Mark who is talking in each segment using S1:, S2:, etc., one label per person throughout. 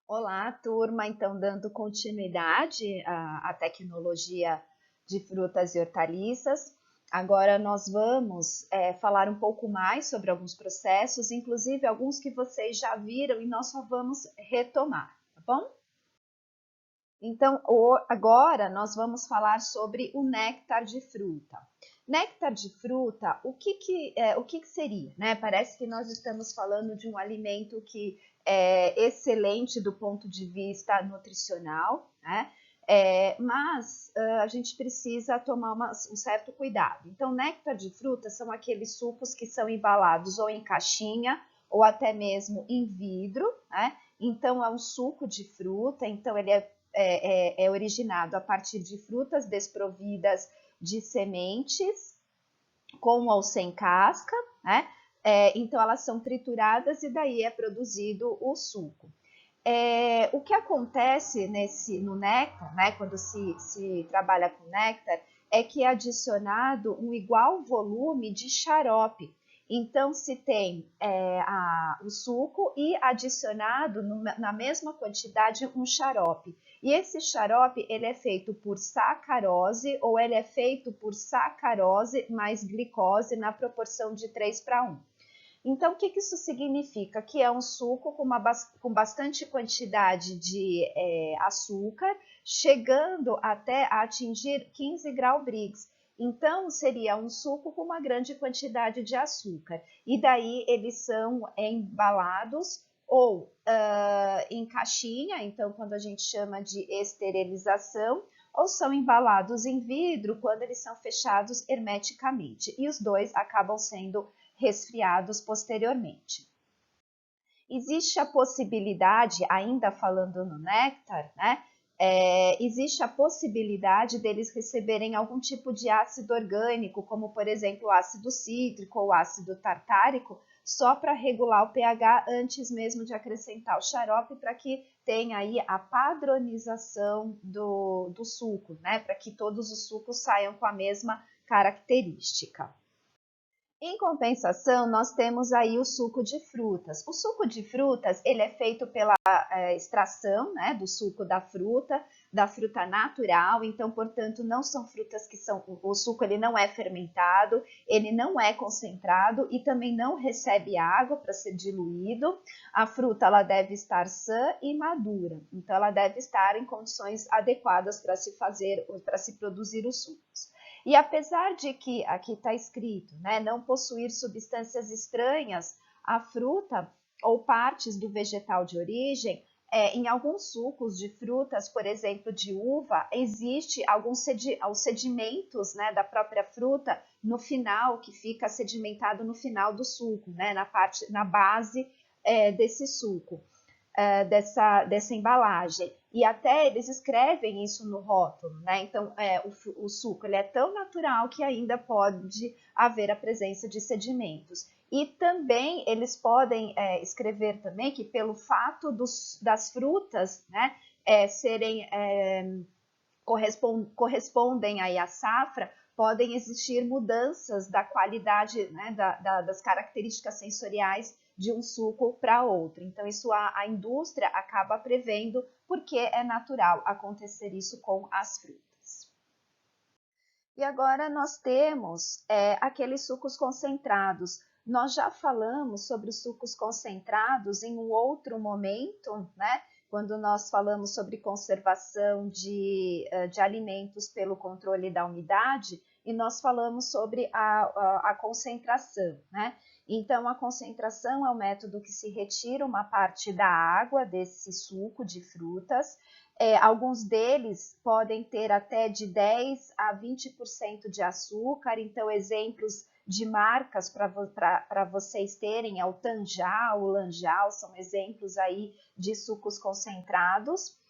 S1: Olá, turma. Então, dando continuidade à tecnologia de frutas e hortaliças, agora nós vamos falar um pouco mais sobre alguns processos, inclusive alguns que vocês já viram e nós só vamos retomar, tá bom? Então, agora nós vamos falar sobre o néctar de fruta. Néctar de fruta, o que seria? Né? Parece que nós estamos falando de um alimento que é excelente do ponto de vista nutricional, né? Mas a gente precisa tomar um certo cuidado. Então, néctar de fruta são aqueles sucos que são embalados ou em caixinha ou até mesmo em vidro, né? Então, é um suco de fruta, então ele é originado a partir de frutas desprovidas de sementes, com ou sem casca, né? Então elas são trituradas e daí é produzido o suco. O que acontece no néctar, né, quando se trabalha com néctar, é que é adicionado um igual volume de xarope. Então, se tem o suco e adicionado na mesma quantidade um xarope. E esse xarope ele é feito por sacarose ou ele é feito por sacarose mais glicose na proporção de 3:1. Então, o que isso significa? Que é um suco com bastante quantidade de açúcar, chegando até a atingir 15 graus Brix. Então, seria um suco com uma grande quantidade de açúcar. E daí eles são embalados ou em caixinha, então quando a gente chama de esterilização, ou são embalados em vidro quando eles são fechados hermeticamente. E os dois acabam sendo resfriados posteriormente. Existe a possibilidade, ainda falando no néctar, né? Existe a possibilidade deles receberem algum tipo de ácido orgânico, como por exemplo o ácido cítrico ou ácido tartárico, só para regular o pH antes mesmo de acrescentar o xarope, para que tenha aí a padronização do suco, né? Para que todos os sucos saiam com a mesma característica. Em compensação, nós temos aí o suco de frutas. O suco de frutas, ele é feito pela extração, né, do suco da fruta natural. Então, portanto, não são frutas que são... O suco, ele não é fermentado, ele não é concentrado e também não recebe água para ser diluído. A fruta, ela deve estar sã e madura. Então, ela deve estar em condições adequadas para se produzir os sucos. E apesar de que aqui está escrito, né, não possuir substâncias estranhas à fruta ou partes do vegetal de origem, em alguns sucos de frutas, por exemplo, de uva, existe alguns sedimentos, né, da própria fruta no final, que fica sedimentado no final do suco, né, na base desse suco dessa embalagem. E até eles escrevem isso no rótulo, né? Então, o suco ele é tão natural que ainda pode haver a presença de sedimentos. E também eles podem escrever também que pelo fato das frutas, né, serem correspondem aí à safra, podem existir mudanças da qualidade, né, das características sensoriais de um suco para outro. Então, isso a indústria acaba prevendo, porque é natural acontecer isso com as frutas. E agora nós temos aqueles sucos concentrados. Nós já falamos sobre os sucos concentrados em um outro momento, né? Quando nós falamos sobre conservação de alimentos pelo controle da umidade, e nós falamos sobre a concentração, né? Então, a concentração é o método que se retira uma parte da água desse suco de frutas. Alguns deles podem ter até de 10 a 20% de açúcar, então exemplos de marcas para vocês terem é o Tanjal, o Lanjal, são exemplos aí de sucos concentrados.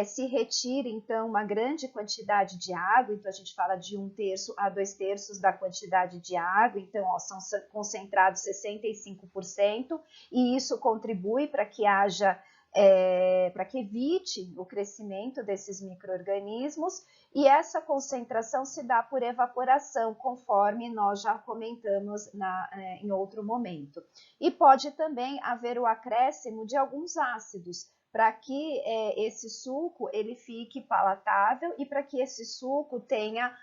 S1: Se retira então uma grande quantidade de água, então a gente fala de 1/3 a 2/3 da quantidade de água, então são concentrados 65%, e isso contribui para que haja para que evite o crescimento desses micro-organismos, e essa concentração se dá por evaporação, conforme nós já comentamos em outro momento. E pode também haver o acréscimo de alguns ácidos, para que esse suco ele fique palatável e para que esse suco tenha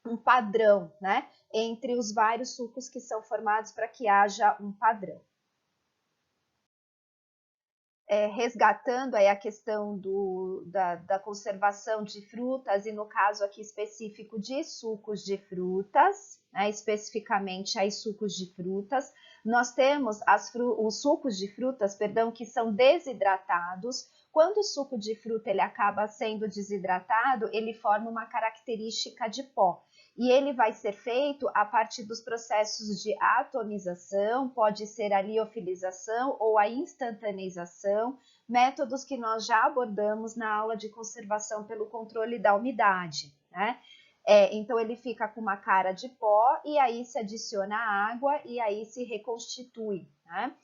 S1: um padrão, né, entre os vários sucos que são formados para que haja um padrão. Resgatando aí a questão da conservação de frutas, e no caso aqui específico de sucos de frutas, né, especificamente aí sucos de frutas, nós temos os sucos de frutas, perdão, que são desidratados. Quando o suco de fruta ele acaba sendo desidratado, ele forma uma característica de pó. E ele vai ser feito a partir dos processos de atomização, pode ser a liofilização ou a instantaneização, métodos que nós já abordamos na aula de conservação pelo controle da umidade, né? Então ele fica com uma cara de pó e aí se adiciona água e aí se reconstitui, né?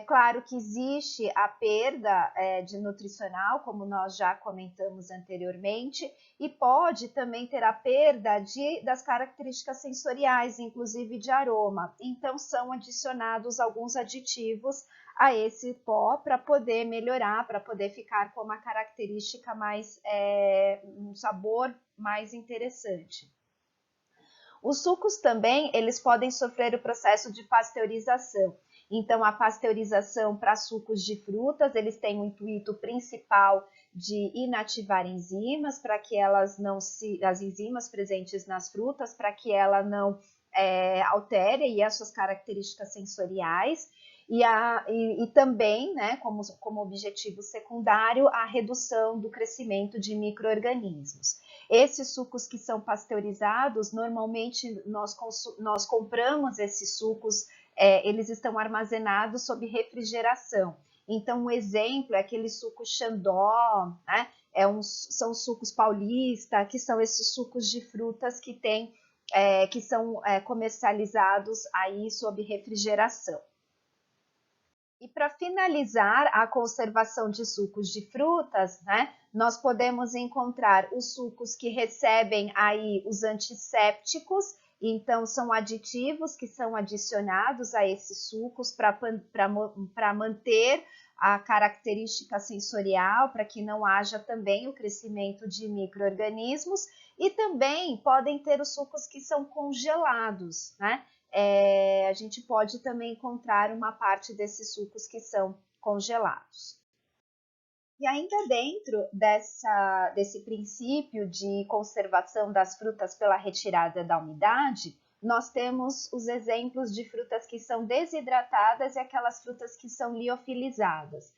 S1: Claro que existe a perda de nutricional, como nós já comentamos anteriormente, e pode também ter a perda das características sensoriais, inclusive de aroma. Então, são adicionados alguns aditivos a esse pó para poder melhorar, para poder ficar com uma característica mais, um sabor mais interessante. Os sucos também, eles podem sofrer o processo de pasteurização. Então, a pasteurização para sucos de frutas, eles têm o intuito principal de inativar enzimas, para que elas não as enzimas presentes nas frutas, para que ela não altere as suas características sensoriais. E também, né, como objetivo secundário, a redução do crescimento de micro-organismos. Esses sucos que são pasteurizados, normalmente nós compramos esses sucos, eles estão armazenados sob refrigeração. Então, um exemplo é aquele suco Xandó, né? São sucos paulista, que são esses sucos de frutas que são comercializados aí sob refrigeração. E para finalizar a conservação de sucos de frutas, né, nós podemos encontrar os sucos que recebem aí os antissépticos, então são aditivos que são adicionados a esses sucos para manter a característica sensorial, para que não haja também o crescimento de micro-organismos, e também podem ter os sucos que são congelados, né? A gente pode também encontrar uma parte desses sucos que são congelados. E ainda dentro desse princípio de conservação das frutas pela retirada da umidade, nós temos os exemplos de frutas que são desidratadas e aquelas frutas que são liofilizadas.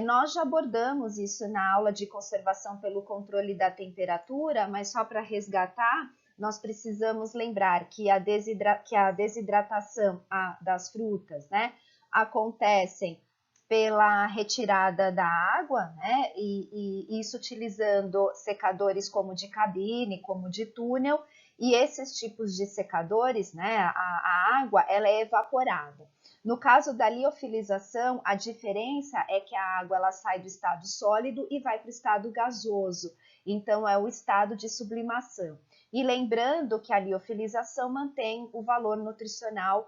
S1: Nós já abordamos isso na aula de conservação pelo controle da temperatura, mas só para resgatar, nós precisamos lembrar que a desidratação das frutas, né, acontecem pela retirada da água, né, e isso utilizando secadores como de cabine, como de túnel, e esses tipos de secadores, né, a água, ela é evaporada. No caso da liofilização, a diferença é que a água ela sai do estado sólido e vai para o estado gasoso, então é o estado de sublimação. E lembrando que a liofilização mantém o valor nutricional,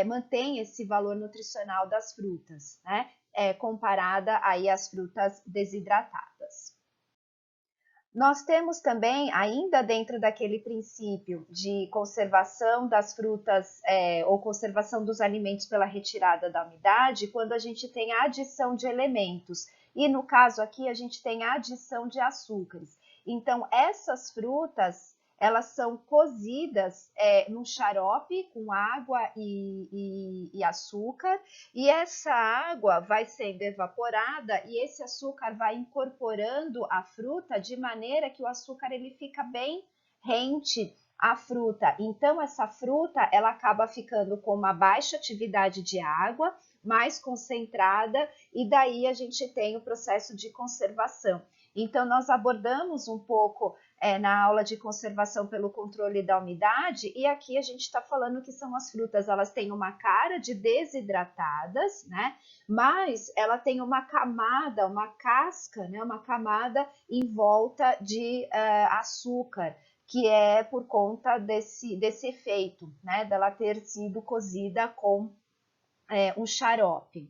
S1: mantém esse valor nutricional das frutas, né? Comparada aí às frutas desidratadas. Nós temos também, ainda dentro daquele princípio de conservação das frutas ou conservação dos alimentos pela retirada da umidade, quando a gente tem a adição de elementos. E no caso aqui, a gente tem a adição de açúcares. Então, essas frutas, elas são cozidas num xarope com água e açúcar, e essa água vai sendo evaporada e esse açúcar vai incorporando a fruta de maneira que o açúcar ele fica bem rente à fruta. Então essa fruta ela acaba ficando com uma baixa atividade de água, mais concentrada, e daí a gente tem o processo de conservação. Então nós abordamos um pouco na aula de conservação pelo controle da umidade, e aqui a gente está falando que são as frutas, elas têm uma cara de desidratadas, né? Mas ela tem uma camada, uma casca, né? Uma camada em volta de açúcar, que é por conta desse efeito, né? Dela ter sido cozida com um xarope.